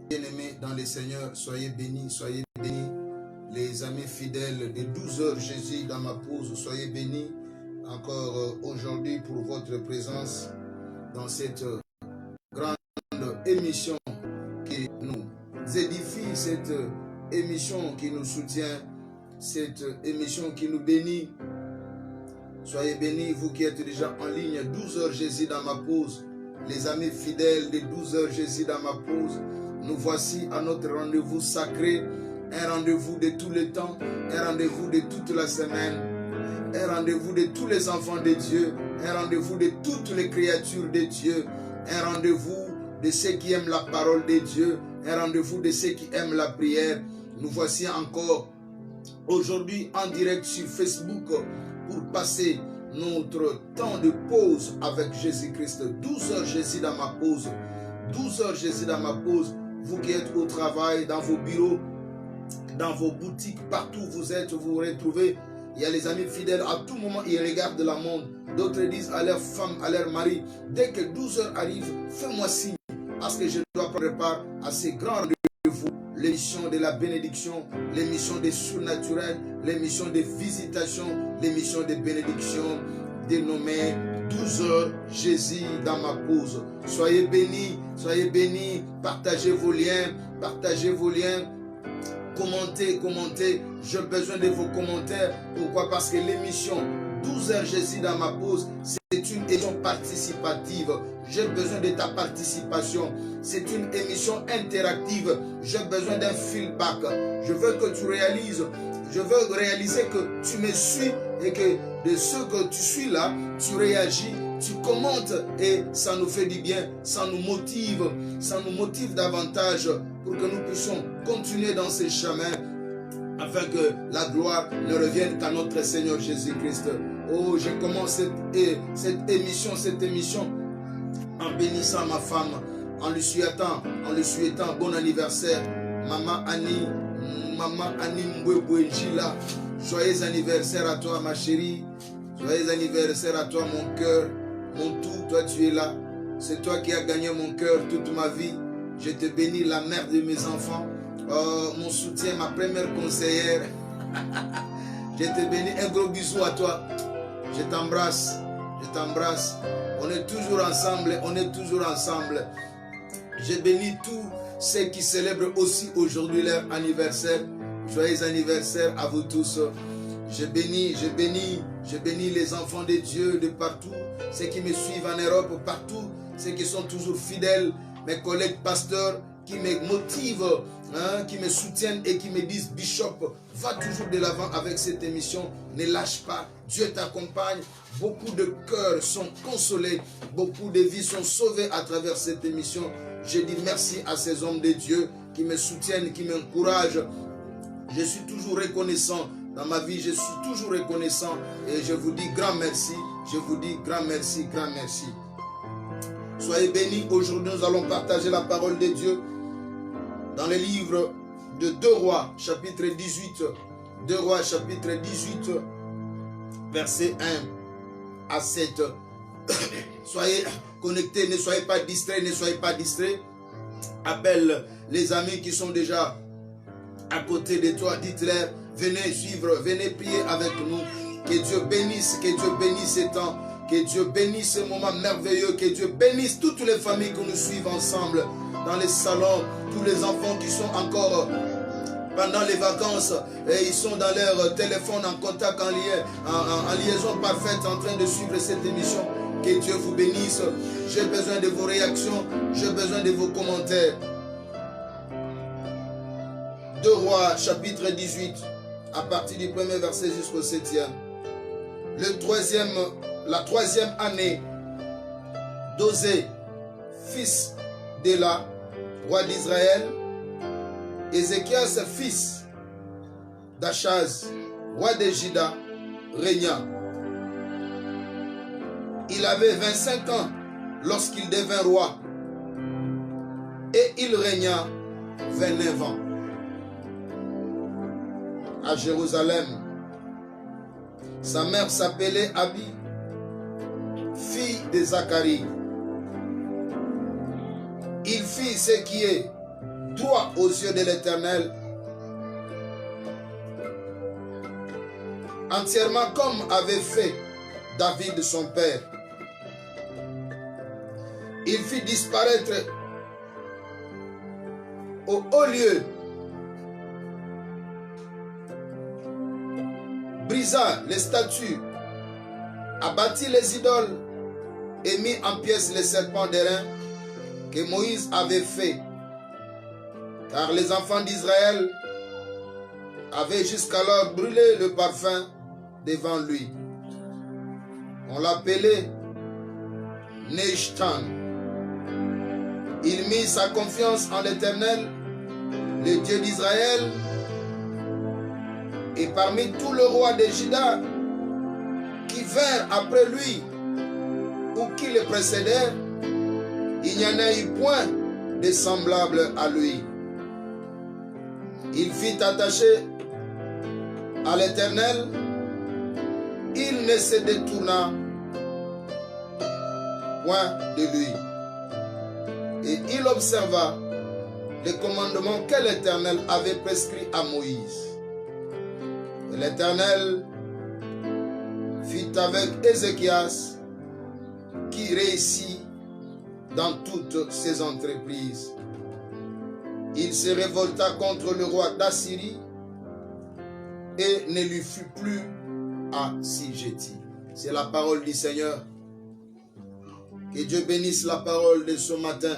Bien-aimés dans les Seigneurs, soyez bénis, soyez bénis. Les amis fidèles des 12 heures Jésus dans ma pause, soyez bénis encore aujourd'hui pour votre présence dans cette grande émission qui nous édifie, cette émission qui nous soutient, cette émission qui nous bénit. Soyez bénis, vous qui êtes déjà en ligne, 12 heures Jésus dans ma pause. Les amis fidèles des 12 heures Jésus dans ma pause, nous voici à notre rendez-vous sacré, un rendez-vous de tous les temps, un rendez-vous de toute la semaine, un rendez-vous de tous les enfants de Dieu, un rendez-vous de toutes les créatures de Dieu, un rendez-vous de ceux qui aiment la parole de Dieu, un rendez-vous de ceux qui aiment la prière. Nous voici encore aujourd'hui en direct sur Facebook pour passer notre temps de pause avec Jésus-Christ. 12 heures Jésus dans ma pause. 12 heures Jésus dans ma pause. Vous qui êtes au travail, dans vos bureaux, dans vos boutiques, partout où vous êtes, vous vous retrouvez. Il y a les amis fidèles, à tout moment, ils regardent la montre. D'autres disent à leur femme, à leur mari, dès que 12 heures arrivent, fais-moi signe, parce que je dois prendre part à ces grands rendez-vous. L'émission de la bénédiction, l'émission des surnaturels, l'émission des visitations, l'émission des bénédictions, dénommée 12 heures Jésus dans ma pause. Soyez bénis, partagez vos liens, commentez, j'ai besoin de vos commentaires. Pourquoi? Parce que l'émission 12 heures Jésus dans ma pause, c'est une émission participative. J'ai besoin de ta participation. C'est une émission interactive. J'ai besoin d'un feedback. Je veux que tu réalises, je veux réaliser que tu me suis et que de ce que tu suis là, tu réagis, tu commentes et ça nous fait du bien, ça nous motive davantage pour que nous puissions continuer dans ces chemins afin que la gloire ne revienne qu'à notre Seigneur Jésus-Christ. Oh, je commence cette émission en bénissant ma femme, en lui souhaitant bon anniversaire, Maman Annie Mbouebouenjila. Joyeux anniversaire à toi ma chérie, joyeux anniversaire à toi mon cœur, mon tout, toi tu es là, c'est toi qui as gagné mon cœur toute ma vie. Je te bénis, la mère de mes enfants, mon soutien, ma première conseillère. Je te bénis, un gros bisou à toi, je t'embrasse. On est toujours ensemble. Je bénis tous ceux qui célèbrent aussi aujourd'hui leur anniversaire. Joyeux anniversaire à vous tous. Je bénis les enfants de Dieu de partout, ceux qui me suivent en Europe, partout, ceux qui sont toujours fidèles, mes collègues pasteurs qui me motivent, qui me soutiennent et qui me disent, Bishop, va toujours de l'avant avec cette émission, ne lâche pas, Dieu t'accompagne. Beaucoup de cœurs sont consolés, beaucoup de vies sont sauvées à travers cette émission. Je dis merci à ces hommes de Dieu qui me soutiennent, qui m'encouragent. Je suis toujours reconnaissant dans ma vie, je suis toujours reconnaissant et je vous dis grand merci, grand merci. Soyez bénis, aujourd'hui nous allons partager la parole de Dieu dans le livre de 2 Rois, chapitre 18. 2 Rois, chapitre 18, verset 1 à 7. Soyez connectés, ne soyez pas distraits. Appelle les amis qui sont déjà à côté de toi, dites-leur, venez suivre, venez prier avec nous. Que Dieu bénisse ces temps, que Dieu bénisse ce moment merveilleux, que Dieu bénisse toutes les familles que nous suivons ensemble, dans les salons, tous les enfants qui sont encore pendant les vacances, et ils sont dans leur téléphone en contact, en liaison parfaite, en train de suivre cette émission. Que Dieu vous bénisse. J'ai besoin de vos réactions, j'ai besoin de vos commentaires. 2 Rois, chapitre 18, à partir du premier verset jusqu'au 7e. La troisième année d'Osée, fils d'Éla, roi d'Israël, Ézéchias, fils d'Achaz, roi de Juda, régna. Il avait 25 ans lorsqu'il devint roi et il régna 29 ans. À Jérusalem, sa mère s'appelait Abi, fille de Zacharie. Il fit ce qui est droit aux yeux de l'Éternel, entièrement comme avait fait David son père. Il fit disparaître au haut lieu, brisa les statues, abattit les idoles et mit en pièces les serpents d'airain que Moïse avait fait. Car les enfants d'Israël avaient jusqu'alors brûlé le parfum devant lui. On l'appelait Neshtan. Il mit sa confiance en l'Éternel, le Dieu d'Israël, et parmi tous les rois de Juda qui vinrent après lui ou qui le précédèrent, il n'y en a eu point de semblable à lui. Il fit attacher à l'Éternel, il ne se détourna point de lui. Et il observa les commandements que l'Éternel avait prescrits à Moïse. Et l'Éternel fit avec Ézéchias, qui réussit dans toutes ses entreprises. Il se révolta contre le roi d'Assyrie et ne lui fut plus assujetti. C'est la parole du Seigneur. Que Dieu bénisse la parole de ce matin.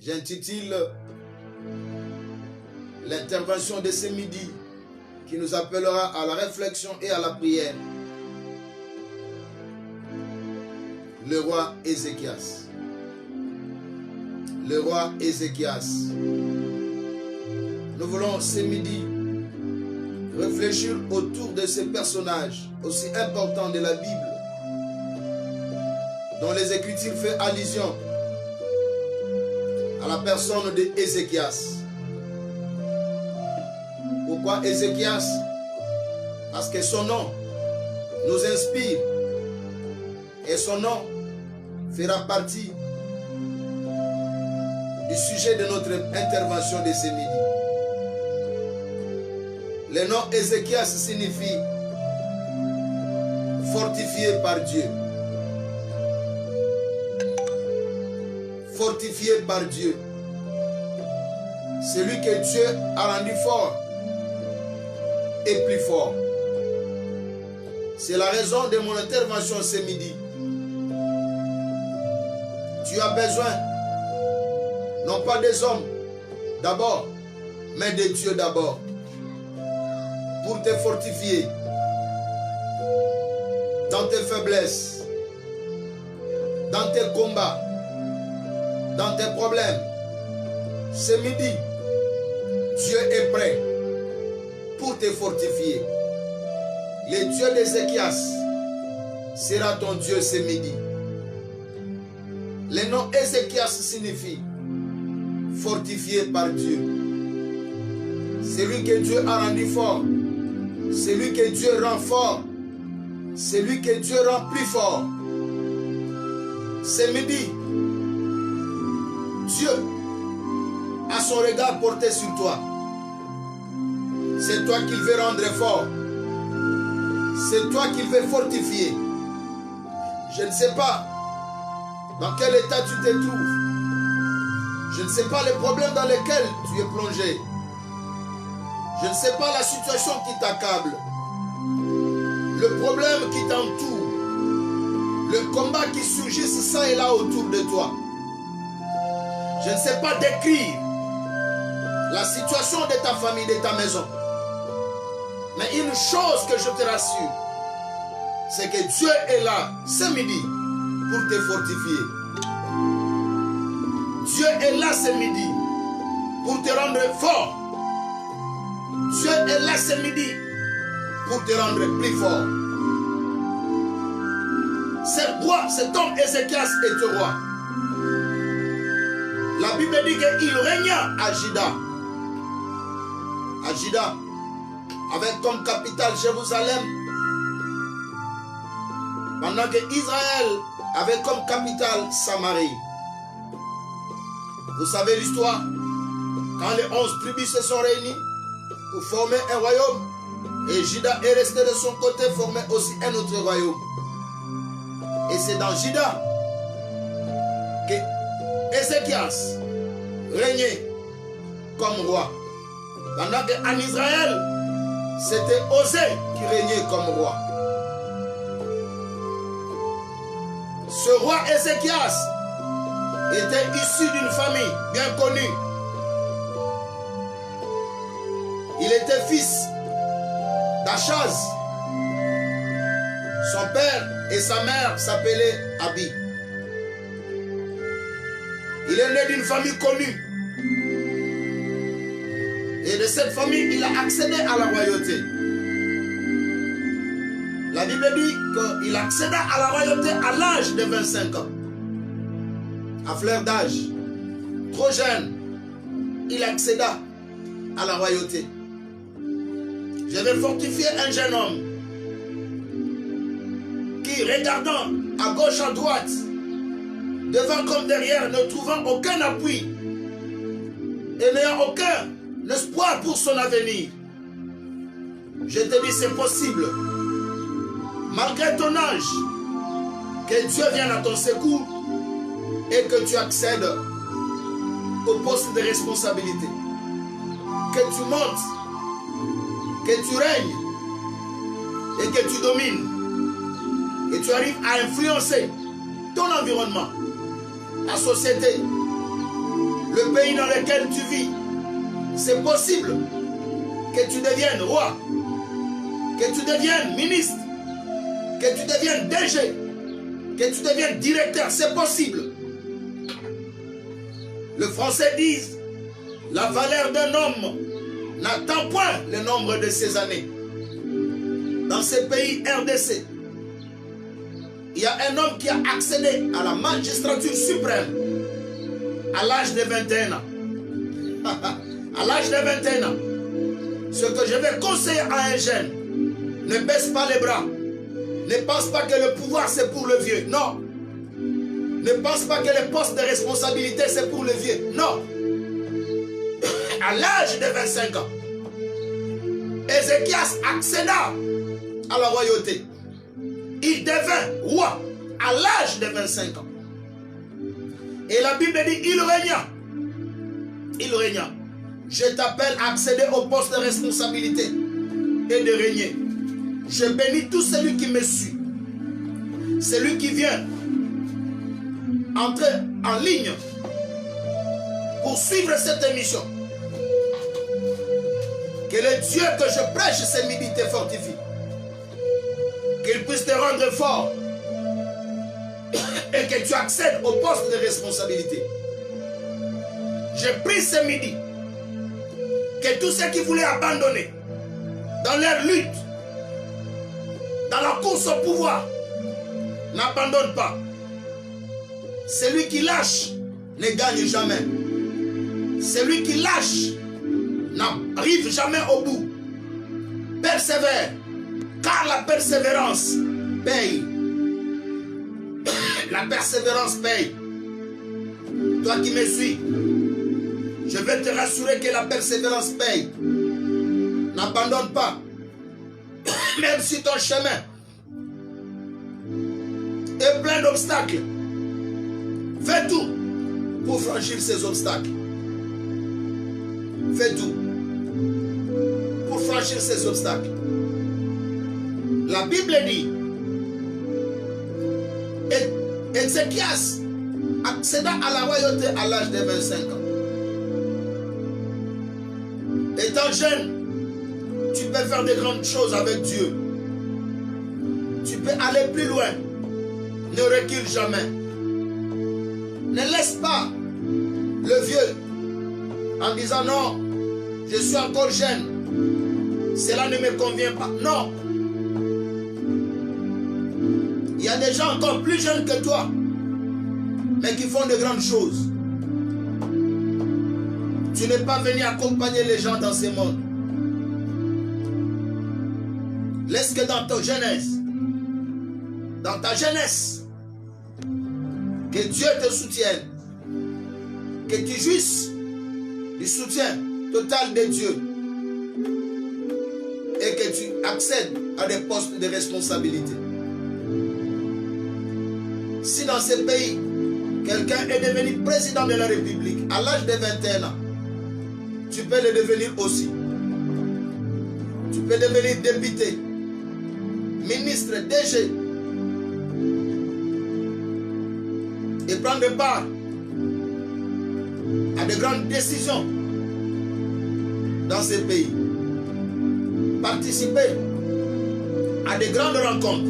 J'intitule l'intervention de ce midi qui nous appellera à la réflexion et à la prière. Le roi Ézéchias. Le roi Ézéchias. Nous voulons ce midi réfléchir autour de ces personnages aussi importants de la Bible, dont les Écritures font allusion à la personne d'Ézéchias. Pourquoi Ézéchias? Parce que son nom nous inspire et son nom fera partie du sujet de notre intervention de ce midi. Le nom Ézéchias signifie fortifié par Dieu. Fortifié par Dieu. Celui que Dieu a rendu fort et plus fort. C'est la raison de mon intervention ce midi. Tu as besoin, non pas des hommes d'abord, mais de Dieu d'abord, pour te fortifier dans tes faiblesses, dans tes combats, dans tes problèmes. Ce midi, Dieu est prêt pour te fortifier. Le Dieu d'Ézéchias sera ton Dieu ce midi. Le nom Ézéchias signifie fortifié par Dieu. Celui que Dieu a rendu fort, celui que Dieu rend fort, celui que Dieu rend plus fort. Ce midi, Dieu a son regard porté sur toi. C'est toi qu'il veut rendre fort. C'est toi qu'il veut fortifier. Je ne sais pas dans quel état tu te trouves. Je ne sais pas les problèmes dans lesquels tu es plongé. Je ne sais pas la situation qui t'accable. Le problème qui t'entoure. Le combat qui surgit ça et là autour de toi. Je ne sais pas décrire la situation de ta famille, de ta maison. Mais une chose que je te rassure, c'est que Dieu est là ce midi pour te fortifier. Dieu est là ce midi pour te rendre fort. Dieu est là ce midi pour te rendre plus fort. Cet homme Ézéchias est roi. La Bible dit qu'il régna à Juda. À Juda, avec comme capitale Jérusalem, pendant que Israël avait comme capitale Samarie. Vous savez l'histoire? Quand les 11 tribus se sont réunies pour former un royaume, et Juda est resté de son côté, former aussi un autre royaume. Et c'est dans Juda que Ézéchias régnait comme roi. Pendant qu'en Israël, c'était Osée qui régnait comme roi. Ce roi Ézéchias était issu d'une famille bien connue. Il était fils d'Achaz. Son père et sa mère s'appelaient Abi. Il est né d'une famille connue. Et de cette famille, il a accédé à la royauté. La Bible dit qu'il accéda à la royauté à l'âge de 25 ans. À fleur d'âge, trop jeune, il accéda à la royauté. Je vais fortifier un jeune homme qui, regardant à gauche, à droite, devant comme derrière, ne trouvant aucun appui et n'ayant aucun espoir pour son avenir. Je te dis, c'est possible. Malgré ton âge, que Dieu vienne à ton secours et que tu accèdes au poste de responsabilité. Que tu montes, que tu règnes et que tu domines. Que tu arrives à influencer ton environnement, la société, le pays dans lequel tu vis. C'est possible que tu deviennes roi, que tu deviennes ministre, que tu deviennes DG, que tu deviennes directeur. C'est possible. Le français dit, la valeur d'un homme n'attend point le nombre de ses années. Dans ce pays RDC, il y a un homme qui a accédé à la magistrature suprême à l'âge de 21 ans. À l'âge de 21 ans, ce que je vais conseiller à un jeune, ne baisse pas les bras. Ne pense pas que le pouvoir c'est pour le vieux. Non. Ne pense pas que le poste de responsabilité c'est pour le vieux. Non. À l'âge de 25 ans, Ézéchias accéda à la royauté. Il devint roi à l'âge de 25 ans. Et la Bible dit, il régna. Il régna. Je t'appelle à accéder au poste de responsabilité et de régner. Je bénis tout celui qui me suit. Celui qui vient entrer en ligne pour suivre cette émission. Que le Dieu que je prêche ce midi te fortifie. Qu'il puisse te rendre fort et que tu accèdes au poste de responsabilité. Je prie ce midi que tous ceux qui voulaient abandonner dans leur lutte, dans la course au pouvoir, n'abandonnent pas. Celui qui lâche ne gagne jamais. Celui qui lâche n'arrive jamais au bout. Persévère, car la persévérance paye. La persévérance paye. Toi qui me suis, je vais te rassurer que la persévérance paye. N'abandonne pas. Même si ton chemin est plein d'obstacles, fais tout pour franchir ces obstacles. Fais tout pour franchir ces obstacles. La Bible dit, Ézéchias accéda à la royauté à l'âge de 25 ans. Étant jeune, tu peux faire de grandes choses avec Dieu. Tu peux aller plus loin. Ne recule jamais. Ne laisse pas le vieux en disant non, je suis encore jeune. Cela ne me convient pas. Non. Il y a des gens encore plus jeunes que toi, mais qui font de grandes choses. Tu n'es pas venu accompagner les gens dans ce monde. Laisse que dans ta jeunesse, que Dieu te soutienne. Que tu jouisses du soutien total de Dieu et que tu accèdes à des postes de responsabilité. Si dans ce pays, quelqu'un est devenu président de la République à l'âge de 21 ans, tu peux le devenir aussi. Tu peux devenir député, ministre, DG et prendre part à de grandes décisions dans ce pays. Participer à de grandes rencontres,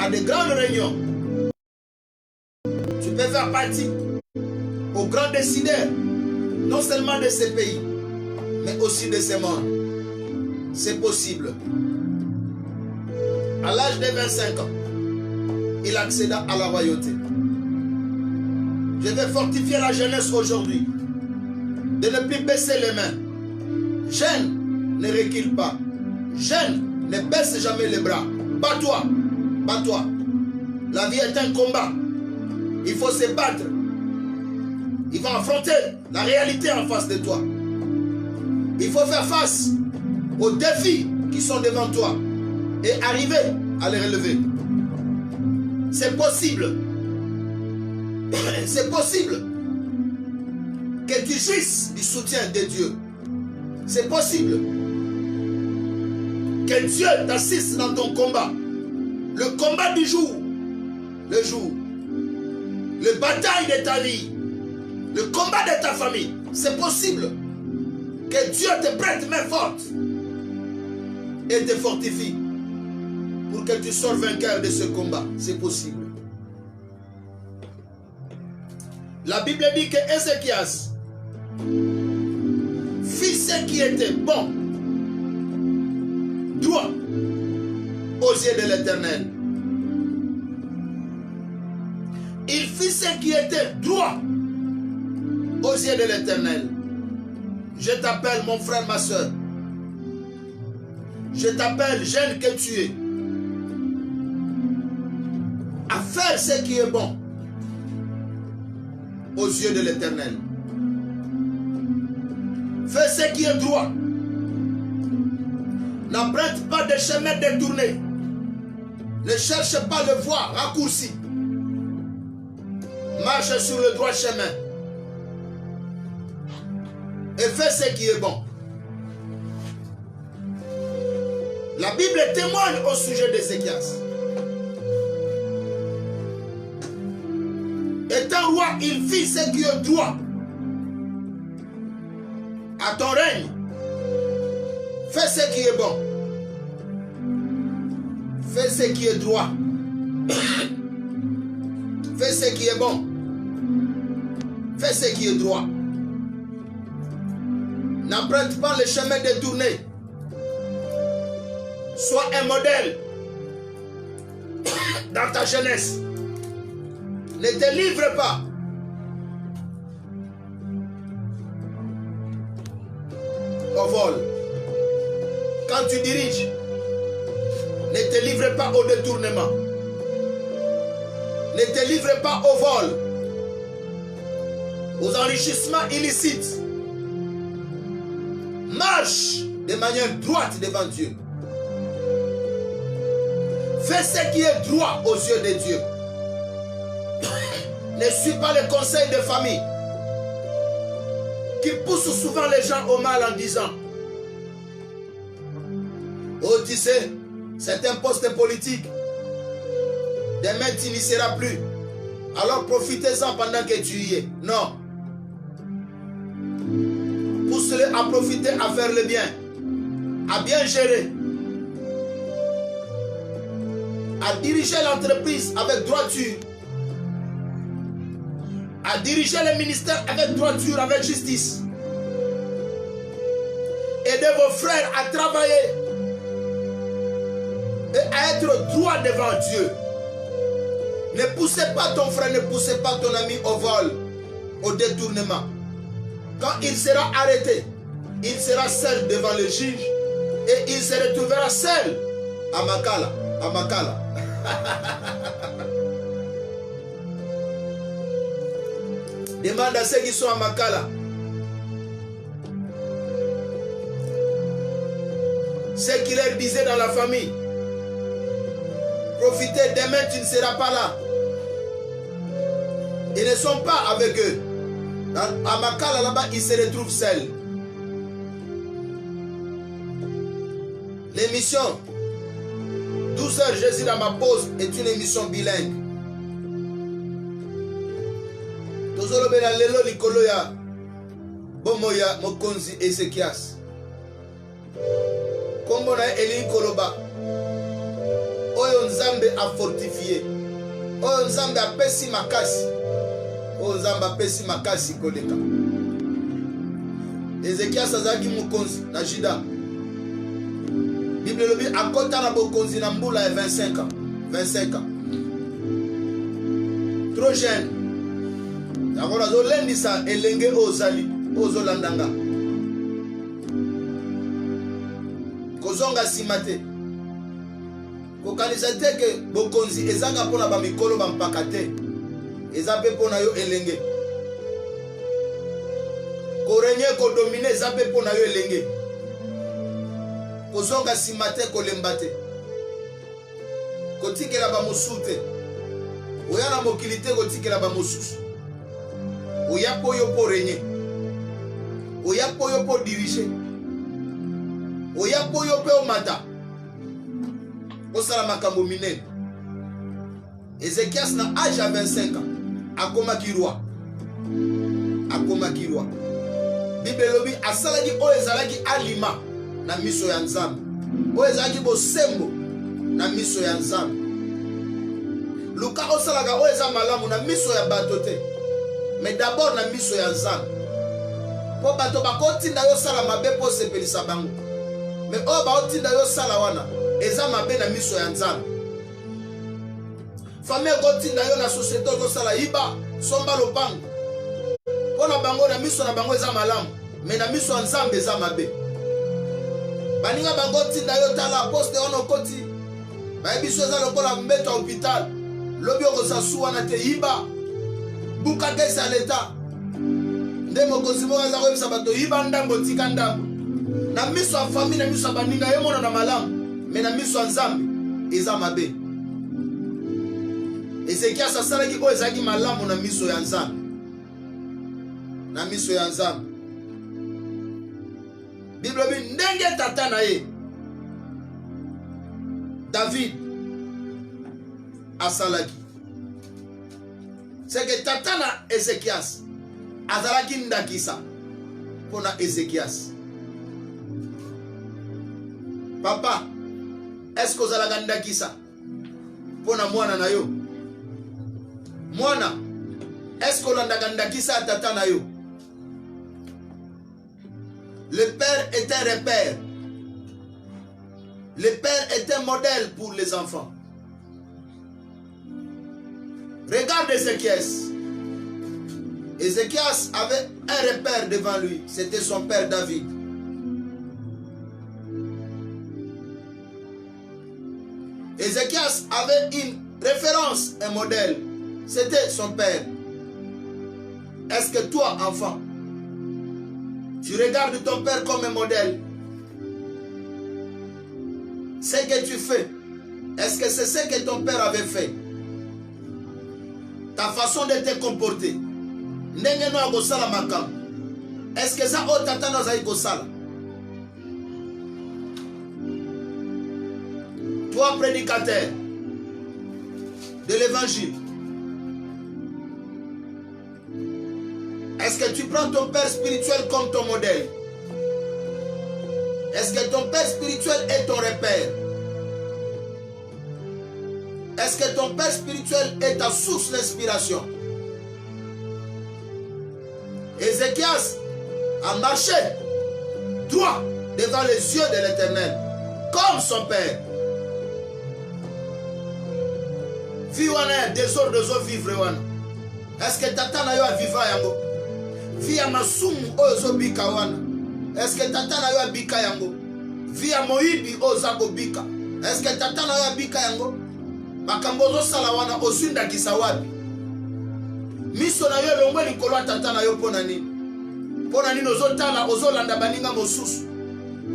à de grandes réunions. Tu peux faire partie aux grands décideurs, non seulement de ce pays, mais aussi de ce monde. C'est possible. À l'âge de 25 ans, il accéda à la royauté. Je vais fortifier la jeunesse aujourd'hui de ne plus baisser les mains. Jeune, ne recule pas. Jeune, ne baisse jamais les bras. Bats-toi, bats-toi. La vie est un combat. Il faut se battre. Il faut affronter la réalité en face de toi. Il faut faire face aux défis qui sont devant toi et arriver à les relever. C'est possible. C'est possible que tu jouisses du soutien de Dieu. C'est possible que Dieu t'assiste dans ton combat. Le combat du jour. Le jour. Le bataille de ta vie. Le combat de ta famille. C'est possible que Dieu te prête main forte et te fortifie pour que tu sois vainqueur de ce combat. C'est possible. La Bible dit que Ézéchias fit ce qui était bon, droit, aux yeux de l'Éternel. Il fit ce qui était droit aux yeux de l'Éternel. Je t'appelle mon frère, ma soeur. Je t'appelle jeune que tu es à faire ce qui est bon aux yeux de l'Éternel. Fais ce qui est droit. N'emprunte pas de chemin détourné. Ne cherche pas le voie raccourci. Marche sur le droit chemin. Et fais ce qui est bon. La Bible témoigne au sujet d'Ézéchias. Étant roi, il fit ce qui est droit. À ton règne, fais ce qui est bon. Fais ce qui est droit. Fais ce qui est bon. Fais ce qui est droit. N'emprunte pas le chemin détourné. Sois un modèle dans ta jeunesse. Ne te livre pas au vol. Quand tu diriges, ne te livre pas au détournement. Ne te livre pas au vol, aux enrichissements illicites. Marche de manière droite devant Dieu. Fais ce qui est droit aux yeux de Dieu. Ne suis pas les conseils de famille qui poussent souvent les gens au mal en disant: oh, tu sais, c'est un poste politique. Demain, tu n'y seras plus. Alors profitez-en pendant que tu y es. Non. Pousse-les à profiter, à faire le bien, à bien gérer, à diriger l'entreprise avec droiture, à diriger le ministère avec droiture, avec justice. Aidez vos frères à travailler et à être droit devant Dieu. Ne poussez pas ton frère, ne poussez pas ton ami au vol, au détournement. Quand il sera arrêté, il sera seul devant le juge et il se retrouvera seul à Makala. À Makala. Demande à ceux qui sont à Makala. Ce qu'il leur disait dans la famille. Profitez, demain tu ne seras pas là. Ils ne sont pas avec eux. À Makala là-bas, ils se retrouvent seuls. L'émission 12h Jésus dans ma pause est une émission bilingue. Tozolobela lelo likolo ya bomo ya mokonzi Ezekias. Kombo na Eli Koloba. Oyo Nzambe a fortifié. Oyo Nzambe a pesi makasi. Oyo Nzambe a pesi makasi koleka. Ezekias azaki mokonzi na Juda. Bible lobi akota na bokonzi na mbula ya 25 ans. 25 ans. Trop jeune. D'abord azolendisa elenge ozali ozolandanga. Kozonga simate. Kokanisa te ke bokonzi ezanga pona ba mikolo ba mpaka te. Eza pe pona yo elenge. Korenye ko dominer eza pe pona yo elenge. Kozonga simate kolemba te. Kotikela ba musute. Oya na mokili te kotikela ba mususu. Oya po yo po renye. Oya po yo po diriger. Oya po yo pe omata. Osala makambo minene. Ezekias na âge à 25 ans. Akomaki roi. Akomaki roi. Bible lobi asalaki oyo ezalaki alima na miso ya Nzambe. Oyo ezalaki bosembo na miso ya Nzambe. Luka osalaka oyo eza malamu na miso ya bato te. Mais d'abord na miso ya Nzambe. Po bato bakotinda yo sala mabe po sepelisa bango. Mais oyo baotinda yo sala wana eza mabe na miso ya Nzambe. Famille kotinda yo na société ozosala iba somba lopango. Pona bango na miso na bango eza malamu, mais na miso ya Nzambe eza mabe. Baninga bango tinda yo tala poste ono koti. Bayebiso eza lokola mbeto hôpital. Lobi okosasu wana te iba. Buka kesa leta. Nde mokonzi moko aza koyebisa bato iba ndambo tika ndambo. Na miso ya famille na miso ya baninga yo mona na malamu, mais na miso ya Nzambe eza mabe. Ezekias asalaki oyo ezalaki malamu na miso ya Nzambe. Na miso ya Nzambe. Bible bi ndenge tata na ye David asalaki. C'est que tata na Ezekias azalaki ndakisa pona Ezekias. Papa, est-ce que ozalaka ndakisa pona mwana na yo? Mwana, est-ce que olandaka ndakisa tata na yo? Le père est un repère. Le père est un modèle pour les enfants. Regarde Ézéchias. Ézéchias avait un repère devant lui. C'était son père David. Ézéchias avait une référence, un modèle. C'était son père. Est-ce que toi, enfant, tu regardes ton père comme un modèle? Ce que tu fais, est-ce que c'est ce que ton père avait fait? Ta façon de te comporter. Est-ce que ça o tata no zai kosala? Toi, prédicateur de l'évangile, est-ce que tu prends ton père spirituel comme ton modèle? Est-ce que ton père spirituel est ton repère? Est-ce que ton père spirituel est ta source d'inspiration? Ézéchias a marché droit devant les yeux de l'Éternel, comme son père. Vie wana désordre de vivre wana. Est-ce que tata na yo a vivre yango? Vie ya masumu ozo bika wana. Est-ce que tata na yo a bika yango? Vie ya moyibi oza ko bika. Est-ce que tata na yo a bika yango? Makambo ozo sala wana osunda kisa wapi? Miso na yo longwe likolo tata na yo pona nini? Pona nini ozotala ozolanda baninga mosusu?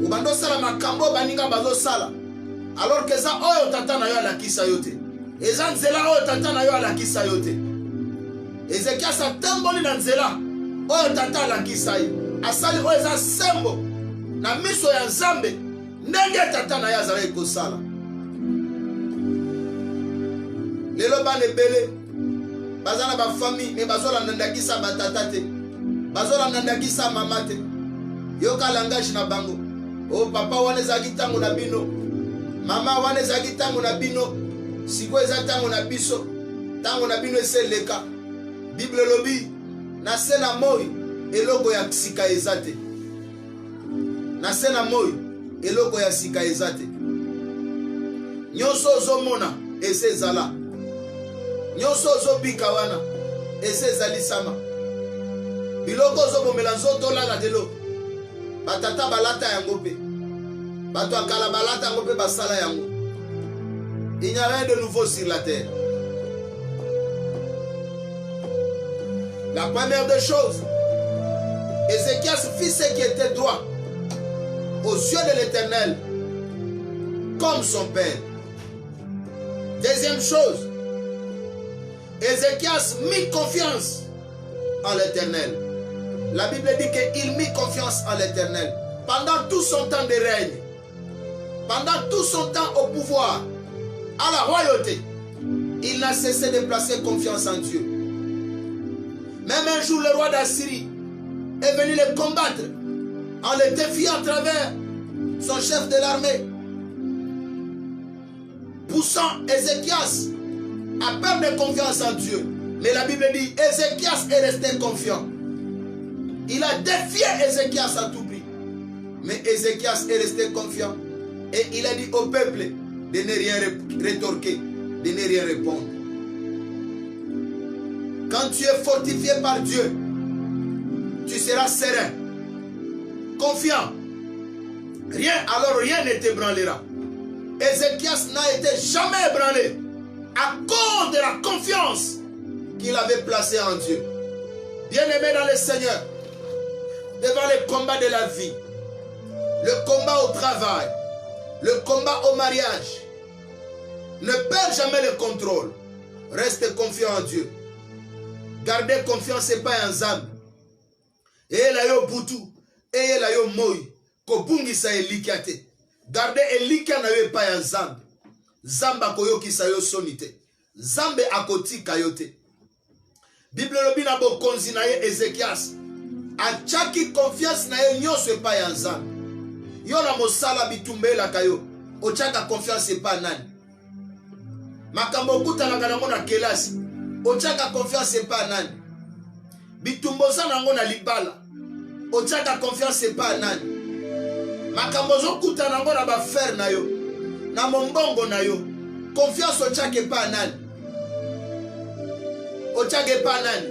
Ubando sala makambo baninga bazo sala. Alors que ça oyo tata na yo alakisa yo te. Eza nzela oyo tata na yo alakisa yo te. Ezekias atamboli na nzela oyo tata alakisa yo. Asali oyo eza sembo na miso ya Nzambe ndenge tata na yo azali kosala. Lelo bana ebele bazana ba famille mais bazola ndakisa batata te. Bazola ndakisa mama te. Yoka langage na bango. Oh papa wana ezaki tango na bino. Mama wana ezaki tango na bino. Siko eza tango na biso. Tango na bino eseleka. Bible lobi na sena moi eloko ya sika ezate. Na sena moi eloko ya sika ezate. Nyonso ozomona esezala. Nyonso ozobika wana esezali sama. Biloko ozobomela nzoto lala delo. Batata balata yango pe. Bato akala balata yango pe basala yango. Il n'y a rien de nouveau sur la terre. La première des choses, Ézéchias fit ce qui était droit aux yeux de l'Éternel, comme son père. Deuxième chose, Ézéchias mit confiance en l'Éternel. La Bible dit qu'il mit confiance en l'Éternel pendant tout son temps de règne, pendant tout son temps au pouvoir, à la royauté. Il n'a cessé de placer confiance en Dieu. Même un jour, le roi d'Assyrie est venu le combattre en le défiant à travers son chef de l'armée, poussant Ézéchias à perdre confiance en Dieu. Mais la Bible dit Ézéchias est resté confiant. Il a défié Ézéchias à tout prix. Mais Ézéchias est resté confiant. Et il a dit au peuple de ne rien rétorquer, de ne rien répondre. Quand tu es fortifié par Dieu, tu seras serein, confiant. Rien ne t'ébranlera. Ézéchias n'a été jamais ébranlé à cause de la confiance qu'il avait placée en Dieu. Bien-aimé dans le Seigneur, devant les combats de la vie, le combat au travail, le combat au mariage, ne perds jamais le contrôle. Reste confiant en Dieu. Gardez confiance et pas en Nzambe. Et la yo butu, et la yo moi, ko bungi sa elikiate. Gardez elikia na yo pas en Nzambe. Nzambe akoyoki sa yo sonite. Nzambe akotika yote. Bible lobi na bokonzi na ye Ézéchias. Achaki confiance na yo nyonso pas en Nzambe. Yo na mosala bitumbela kayo. Ochaka confiance pas nani. Makambo kutalaka nango na kelasi. Ochaka confiance pas nani. Bitumboza nango na libala. Ochaka confiance pas nani. Makambo zokuta nango na ba fer na yo. Na mombongo na yo. Confiance ochake pas nani. Ochake pas nani.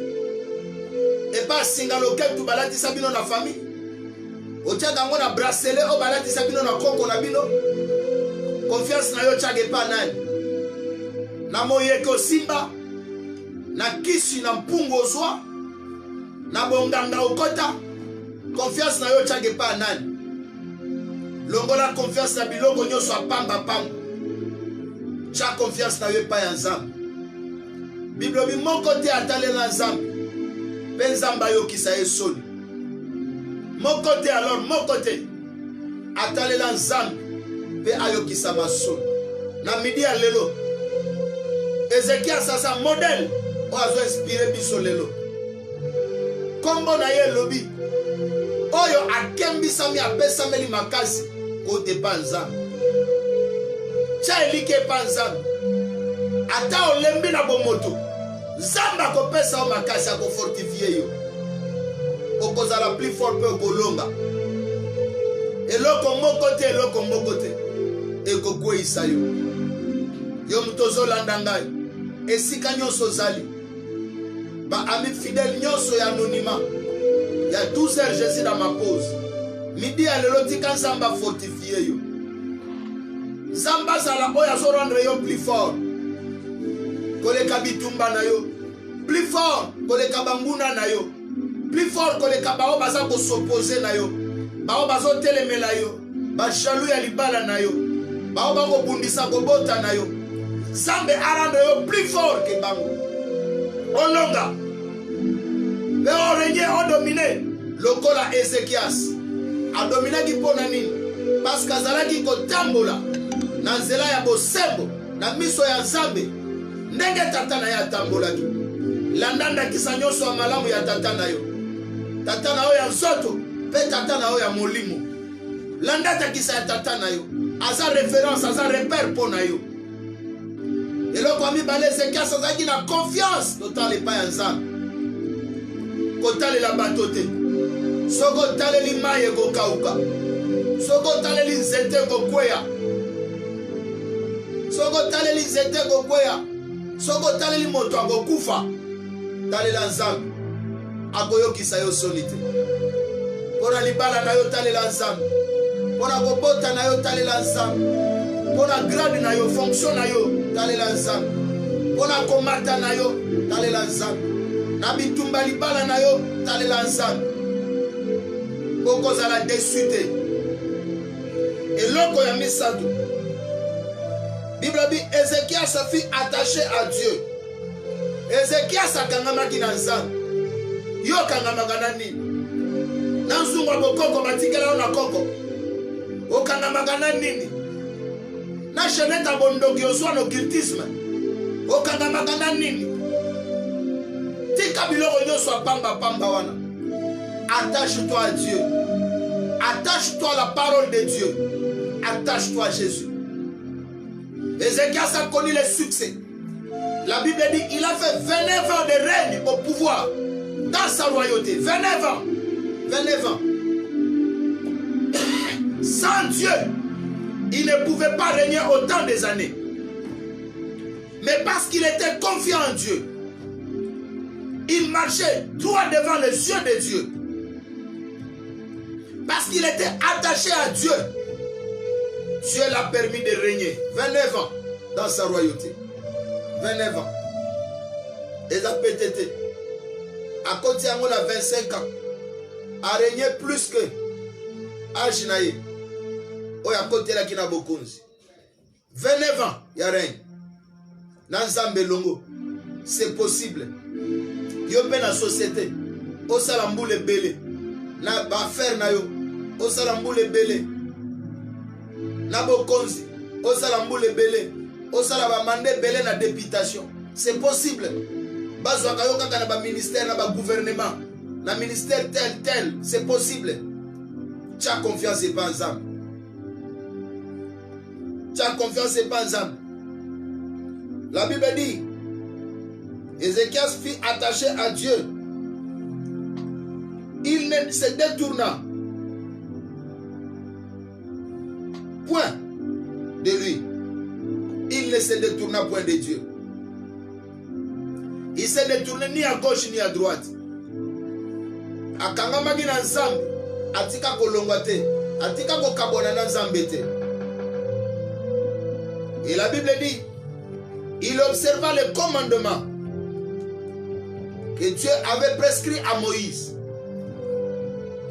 Et pas singalo ketu balati sabino na famille. Ochaka ngo na bracelet o balati sabino na koko na bino. Confiance na yo ochake pas nani. Na moyeko simba. Na kisi na mpungu ozwa. Na bonganga okota. Confiance na yo chage pa nani. Longola confiance na biloko nyoso apamba pamba. Cha confiance na yo pa ya Nzambe. Bible bi moko te atale na Nzambe. Pe Nzamba yo kisa esoni. Moko te alors moko te atale na Nzambe. Pe ayo kisa masoni. Na midi ya lelo Ézéchias asa modèle ozo inspiré biso lelo. Kombo na ye lobi oyo akembisami apesameli makasi kote pa Nzambe. Cha elike pa Nzambe. Ata olembi na bomoto Nzambe akopesa o makasi akofortifie yo. Okozala plus fort pe okolonga. Eloko moko te ekokweyisa yo. Yo mutozolanda ngai esika nyonso zali. Ba ami fidèle nyonso ya anonymat. Il y a 12 heures je suis dans ma pause. Midi à lelo tika Nzamba fortifié yo. Nzamba zala oya zo rendre yo plus fort. Koleka bitumba na yo. plus fort que les kabambuna na yo, plus fort que les kabao baza ko s'opposer na yo, bao bazo telemela yo, ba jaloux ya libala na yo, bao ba ko bundisa ko bota na yo. Zambe arande yo plus fort que bango. Olonga. Mais on règne, on domine. Lokola Ezekias a dominé qui pona nini parce que azalaki kotambola na nzela ya bosembo na miso ya Nzambe ndenge tata na ya tambolaki landanda kisa nyonso ya malamu ya tata na yo, tata na yo ya nzoto pe tata na yo ya molimo, landata kisa ya tata na yo aza référence, aza repère pona yo. Eloko ami bale Ezekias azalaki na confiance totale epai ya Nzambe kotalela bato te. Soko taleli maye go kauka, soko taleli nzete go kweya, soko taleli nzete go kweya, soko taleli moto go kufa, talela Nzambe akoyokisa yo soni te. Pona libala na yo talela Nzambe, pona kobota na yo talela Nzambe, pona grade na yo, fonction na yo talela Nzambe, pona komata na yo talela Nzambe, na bitumba libala na yo talela Nzambe. Koko za la desute. Et l'oko ya misato. Bible dit Ézéchias se fit attaché à Dieu. Ézéchias akangamaki na Nzambe. Yo kangamaka na nini? Na nzungu bokoko batikela na koko. Okangamaka na nini? Na cheneta bondoki oswa no occultisme. Okangamaka na nini? Tika biloko nyonso pamba pamba wana. Attache-toi à Dieu. Attache-toi à la parole de Dieu. Attache-toi à Jésus. Ézéchias a connu le succès. La Bible dit qu'il a fait 29 ans de règne au pouvoir dans sa royauté. 29 ans. 29 ans. Sans Dieu, il ne pouvait pas régner autant des années. Mais parce qu'il était confiant en Dieu, il marchait droit devant les yeux de Dieu. Parce qu'il était attaché à Dieu, Dieu l'a permis de régner 29 ans dans sa royauté. 29 ans. Et ça peut être à côté de 25 ans, a régné plus que Ajinaï. Ou à côté de la Bokunzi. 29 ans, il y a règne. Dans Zambelongo, c'est possible. Il y a la société. Au Salambou le belé. Na bafer na yo o salambule belé na bokonzi o salambule belé o salaba mandé belé na députation. C'est possible. Bazwa kayo kaka na ba ministère na ba gouvernement na ministère tel, c'est possible. Tu as confiance et pas en Nzambe. Tu as confiance et pas en Nzambe. La Bible dit Ézéchias fut attaché à Dieu. Il ne se détourna point de lui. Il ne se détourna point de Dieu. Il se détourne ni à gauche ni à droite. Akangamaki na Nzambe, atika kolongwa te, atika kokabona na Nzambe te. Et la Bible dit, il observa les commandements que Dieu avait prescrits à Moïse.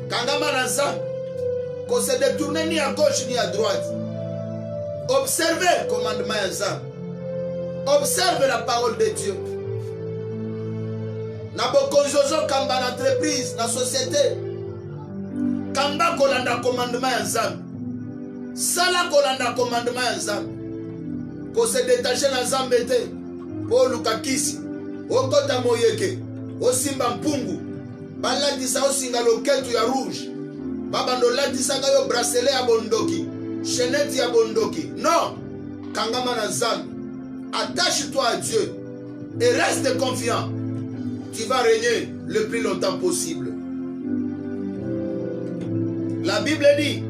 Kangama na Nzambe, qu'on se détourne ni à gauche ni à droite. Observez le commandement de Nzambe. Observe la parole de Dieu. Na bokonjozo kamba na entreprise, na société. Kamba kolanda commandement ya Nzambe. Sala kolanda commandement ya Nzambe. Ko se détacher na Nzambe te. Po lukakisi. Okota moyeke. Osimba mpungu. Balatisa osinga loketu ya rouge. Babando latisa yo bracelet ya bondoki. Chaînette ya bondoki. Non. Kangama na Nzambe. Attache-toi à Dieu. Et reste confiant. Tu vas régner le plus longtemps possible. La Bible dit,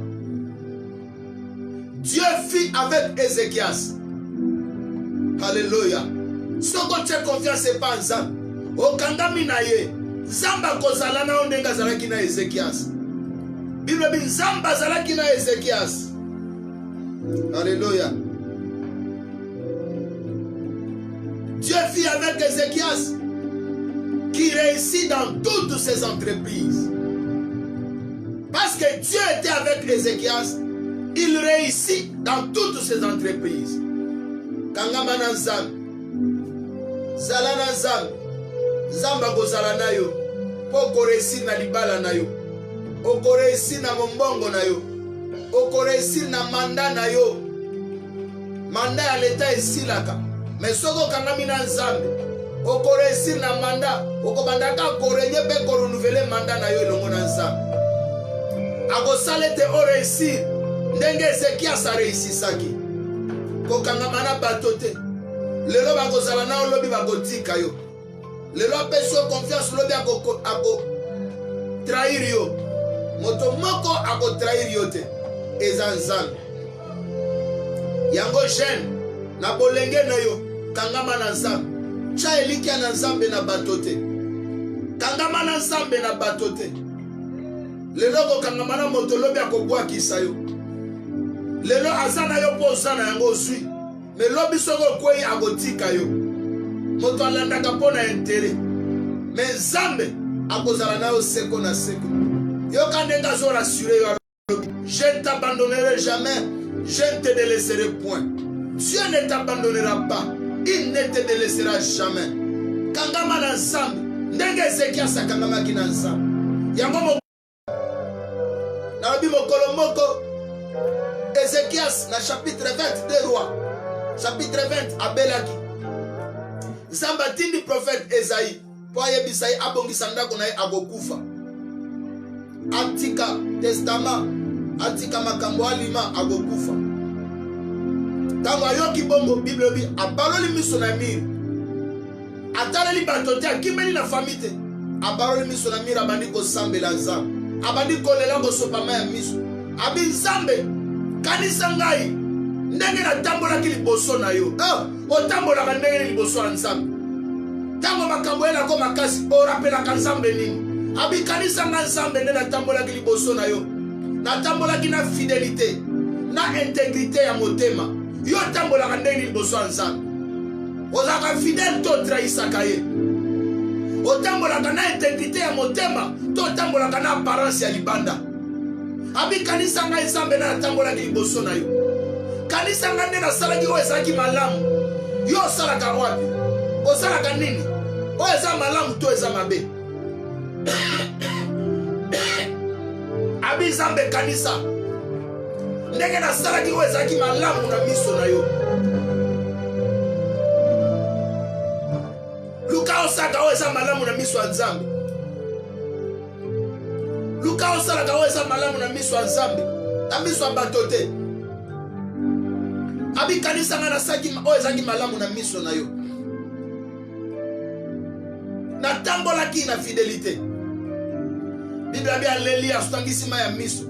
Dieu fit avec Ézéchias. Alléluia. Si tu as confiance, c'est pas en Nzambe. Okangami na ye. Zamba kozala na ondenga zalaki na Ézéchias. Bible dit Zamba zalaki na Ézéchias. Alléluia. Dieu fit avec Ézéchias. il réussit dans toutes ses entreprises. Parce que Dieu était avec Ézéchias, il réussit dans toutes ses entreprises. Kangamana Nzambe, Zalana Nzambe, Zamba Gozala na yo, poko réussir na libala na yo, oko réussir na mombongo na yo, oko réussir na mandat na yo. Mandat ya l'État esilaka, mais soko kangamina Nzambe, oko réussir na mandat, oko bandaka ko renye pe ko renouveler mandat na yo elongo na Nzambe. Ako salete o réussir, ndenge Ézéchias a réussisaki. Kokangamana batote. Lelo bakozala na lobi bakotika yo. Lelo apesi yo confiance lobi ako trahir yo. Moto moko ako trahir yo te. Eza Nzambe. Yango jeune na bolenge na yo kangama na Nzambe. Cha elikia na Nzambe na batote. Kangama na Nzambe na batote. Lelo kokangama na moto lobi akobwakisa yo. Lelo azana yo po osana yango osui. Mais lobi soko kwei agotika yo. Moto alandaka po na intérêt. Mais Nzambe akozala na yo seko na seko. Yo kandenga zo rassurer yo. Je ne t'abandonnerai jamais. Je ne te délaisserai point. Dieu ne t'abandonnera pas. Il ne te délaissera jamais. Kangama na Nzambe. Ndenge Ézéchias akangama ki na Nzambe. Yango mo na lobi mokolo moko Ézéchias na chapitre 20 des rois. Chapitre 20 abelaki. Nzambe atindi prophète Esaïe po ayebisa ye abongisa ndako na ye agokufa. Atika testament, atika makambo alima agokufa. Tango ayoki bongo Bible bi abaloli miso na mire. Ataleli batote akimeli na famille te. Abaloli miso na mire abandi kosambela Nzambe. Abandi kolela kosopama ya miso. Abi Nzambe kanisa ngai ndenge na tambola ki liboso na yo. Otambola ka ndenge liboso na Nzambe. Tango makambo ela ko makasi orapela ka Nzambe nini. Abi kanisa nga Nzambe ndenge na tambola ki liboso na yo. Na tambola ki na fidélité, na intégrité ya motema. Yo tambola ka ndenge liboso na Nzambe. Ozaka fidèle to trahisaka ye. Otambola ka na intégrité ya motema to tambola ka na apparence ya libanda. Abi kanisa nga Nzambe na tambola ki liboso na yo. Kanisa nga nde na salaki o ezaki malamu. Yo salaka wapi? O salaka nini? O eza malamu to eza mabe. Abi Nzambe kanisa ndenge na salaki o ezaki malamu na miso na yo. Luka osaka o eza malamu na miso ya Nzambe. Luka osalaka o eza malamu na miso ya Nzambe. Na miso ya bato te. Abi kanisa nga na saki o ezaki malamu na miso na yo. Na tambolaki na fidélité. Biblia bi aleli asutangisi ma ya miso.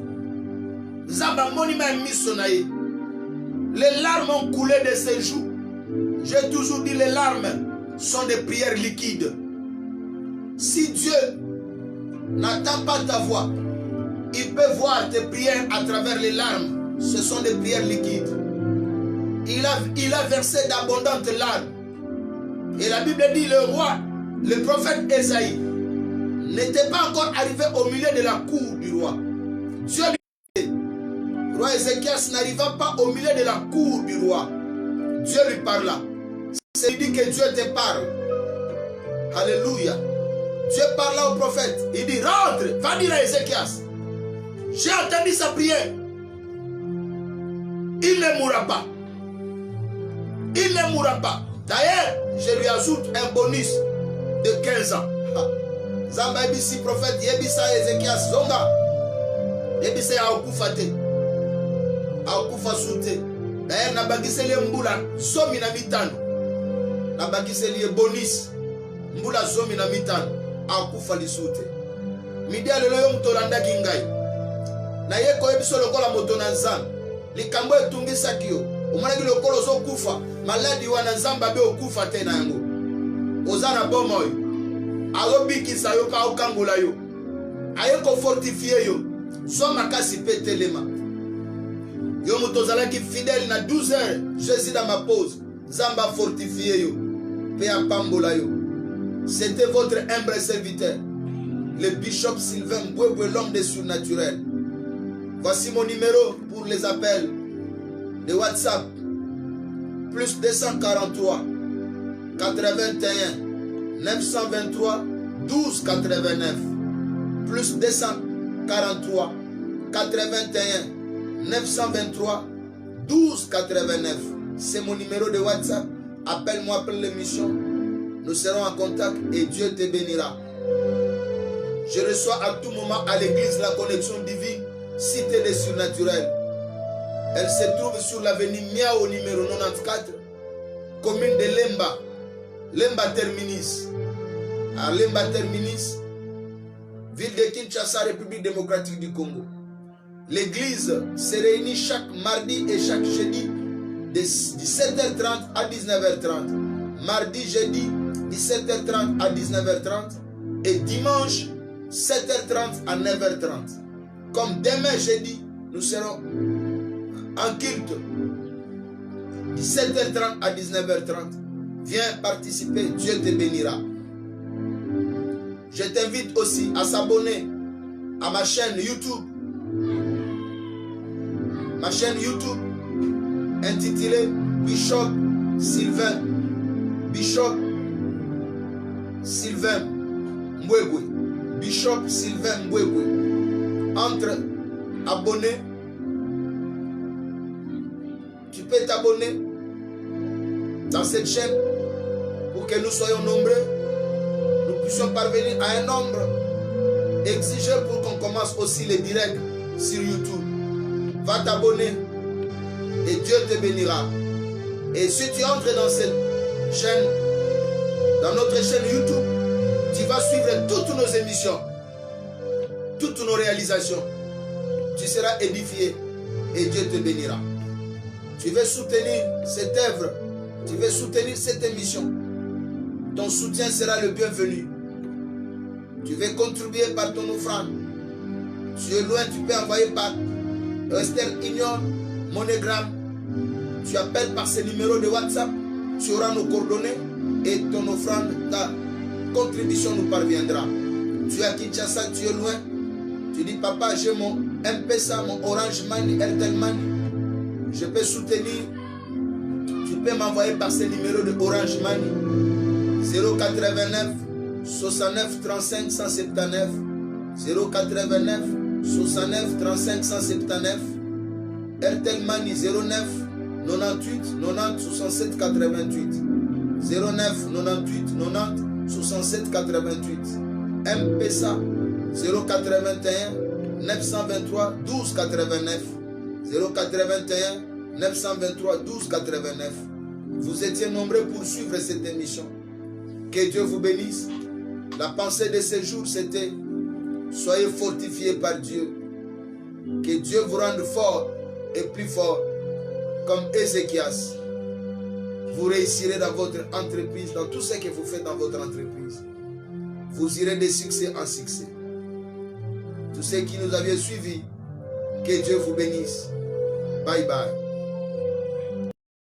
Nzambe amoni ma ya miso na ye. Les larmes ont coulé de ses joues. J'ai toujours dit les larmes sont des prières liquides. Si Dieu n'entend pas ta voix, il peut voir tes prières à travers les larmes. Ce sont des prières liquides. Il a versé d'abondantes larmes. Et la Bible dit le roi, le prophète Esaïe, n'était pas encore arrivé au milieu de la cour du roi. Dieu lui dit, le roi Ézéchias n'arriva pas au milieu de la cour du roi. Dieu lui parla. C'est dit que Dieu te parle. Alléluia. Dieu parla au prophète. Il dit, rentre, va dire à Ézéchias. J'ai entendu sa prière. Il ne mourra pas. Il ne mourra pas. D'ailleurs, je lui ajoute un bonus de 15 ans. Zamba ebisi prophète yebisa Ézéchias zonga. Yebisa ya okufa te. Akufa sute. D'ailleurs, nabakiseli mbula zomi na mitano. Nabakiseli bonus mbula zomi na mitano. Akufa lisute. Midia lelo yo mtolanda kingai. Na yeko ebiso lokola moto na Nzambe. Likambo etungisaki yo. Omonaki lokolo zo kufa. Maladi wana Nzambe abe okufa te na yango. Ozana bomo yo. Alobikisa yo pa okangola yo. Ayeko fortifier yo. So makasi petelema. Yo moto zalaki fidèle na 12 heures. Jésus dans ma pause. Nzamba fortifier yo. Pe apambola yo. C'était votre humble serviteur, le bishop Sylvain Mbwebwe, l'homme des surnaturels. Voici mon numéro pour les appels de WhatsApp. Plus 243 81 923 12 89. Plus 243 81 923 12 89. C'est mon numéro de WhatsApp. Appelle-moi après l'émission. Nous serons en contact et Dieu te bénira. Je reçois à tout moment à l'église La Connexion Divine, Cité des Surnaturels. Elle se trouve sur l'avenue Miao numéro 94, commune de Lemba, Lemba Terminis. À Lemba Terminis, ville de Kinshasa, République démocratique du Congo. L'église se réunit chaque mardi et chaque jeudi de 17h30 à 19h30. Mardi, jeudi, 17h30 à 19h30 et dimanche 7h30 à 9h30. Comme demain jeudi, nous serons en culte 17h30 à 19h30. Viens participer, Dieu te bénira. Je t'invite aussi à s'abonner à ma chaîne YouTube. Ma chaîne YouTube intitulée Bishop Sylvain. Bishop Sylvain Mbwebwe. Bishop Sylvain Mbwebwe. Entre abonnés, tu peux t'abonner dans cette chaîne pour que nous soyons nombreux, nous puissions parvenir à un nombre exigé pour qu'on commence aussi les directs sur YouTube. Va t'abonner et Dieu te bénira. Et si tu entres dans cette chaîne, dans notre chaîne YouTube, tu vas suivre toutes nos émissions, toutes nos réalisations. Tu seras édifié et Dieu te bénira. Tu veux soutenir cette œuvre, tu veux soutenir cette émission. Ton soutien sera le bienvenu. Tu veux contribuer par ton offrande. Tu es loin, tu peux envoyer par Western Union, MoneyGram. Tu appelles par ce numéro de WhatsApp. Tu auras nos coordonnées et ton offrande, ta contribution nous parviendra. Tu es à Kinshasa, tu es loin. Tu dis, papa, j'ai mon M-Pesa, mon Orange Money, Airtel Money. Je peux soutenir. Tu peux m'envoyer par ce numéro de Orange Money. 089 69 35 179. 089 69 35 179. Airtel Money 09 98 90 67 88. 09 98 90 67 88. M-Pesa 081 923 12 89. 081 923 12 89. Vous étiez nombreux pour suivre cette émission. Que Dieu vous bénisse. La pensée de ce jour, c'était: soyez fortifiés par Dieu. Que Dieu vous rende fort et plus fort, comme Ézéchias. Vous réussirez dans votre entreprise, dans tout ce que vous faites dans votre entreprise. Vous irez de succès en succès. Tous ceux qui nous avaient suivis, que Dieu vous bénisse. Bye bye.